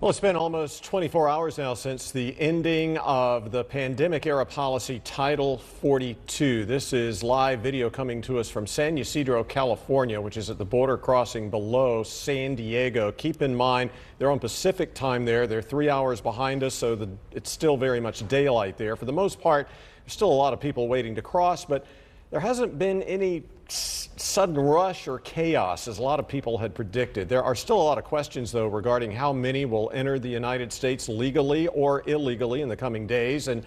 Well, it's been almost 24 hours now since the ending of the pandemic-era policy Title 42. This is live video coming to us from San Ysidro, California, which is at the border crossing below San Diego. Keep in mind, they're on Pacific time there. They're 3 hours behind us, so it's still very much daylight there. For the most part, there's still a lot of people waiting to cross, but there hasn't been any sudden rush or chaos as a lot of people had predicted. There are still a lot of questions, though, regarding how many will enter the United States legally or illegally in the coming days and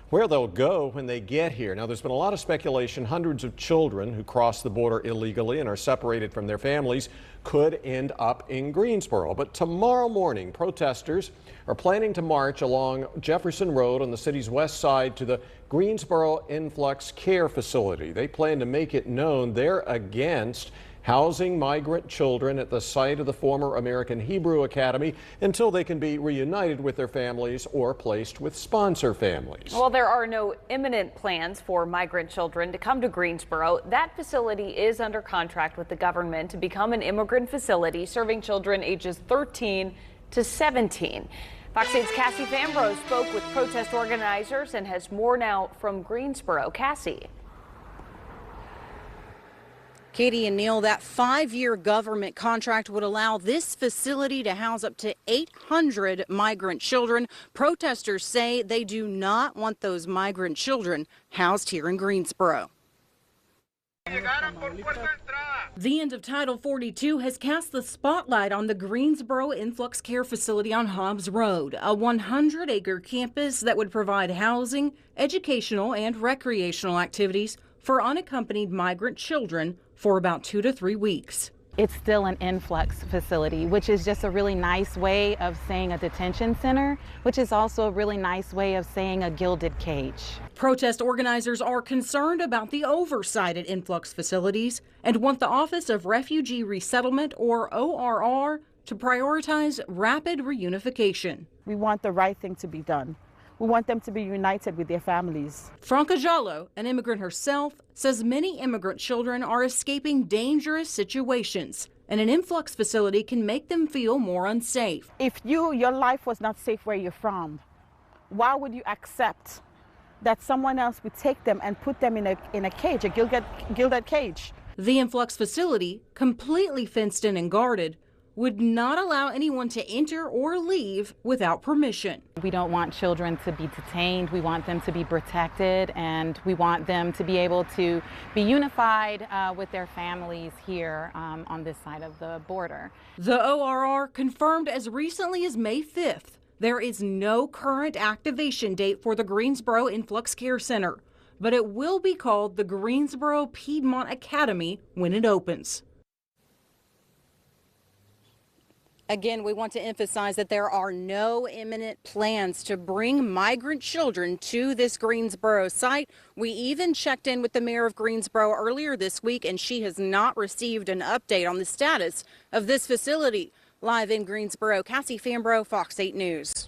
where they'll go when they get here. Now, there's been a lot of speculation. Hundreds of children who cross the border illegally and are separated from their families could end up in Greensboro. But tomorrow morning, protesters are planning to march along Jefferson Road on the city's west side to the Greensboro Influx Care Facility. They plan to make it known they're against housing migrant children at the site of the former American Hebrew Academy until they can be reunited with their families or placed with sponsor families. Well, there are no imminent plans for migrant children to come to Greensboro. That facility is under contract with the government to become an immigrant facility serving children ages 13 to 17. Fox 8's Cassie Fambro spoke with protest organizers and has more now from Greensboro. Cassie. Katie and Neil, that 5-year government contract would allow this facility to house up to 800 migrant children. Protesters say they do not want those migrant children housed here in Greensboro. The end of Title 42 has cast the spotlight on the Greensboro Influx Care Facility on Hobbs Road, a 100-acre campus that would provide housing, educational, and recreational activities for unaccompanied migrant children for about 2 to 3 weeks. It's still an influx facility, which is just a really nice way of saying a detention center, which is also a really nice way of saying a gilded cage. Protest organizers are concerned about the oversight at influx facilities and want the Office of Refugee Resettlement, or ORR, to prioritize rapid reunification. We want the right thing to be done. We want them to be united with their families. Franca Jallo, an immigrant herself, says many immigrant children are escaping dangerous situations, and an influx facility can make them feel more unsafe. If your life was not safe where you're from, why would you accept that someone else would take them and put them in a cage, a gilded cage? The influx facility, completely fenced in and guarded, would not allow anyone to enter or leave without permission. We don't want children to be detained. We want them to be protected, and we want them to be able to be unified with their families here on this side of the border. The ORR confirmed as recently as May 5th, there is no current activation date for the Greensboro Influx Care Center, but it will be called the Greensboro Piedmont Academy when it opens. Again, we want to emphasize that there are no imminent plans to bring migrant children to this Greensboro site. We even checked in with the mayor of Greensboro earlier this week, and she has not received an update on the status of this facility. Live in Greensboro, Cassie Fambro, Fox 8 News.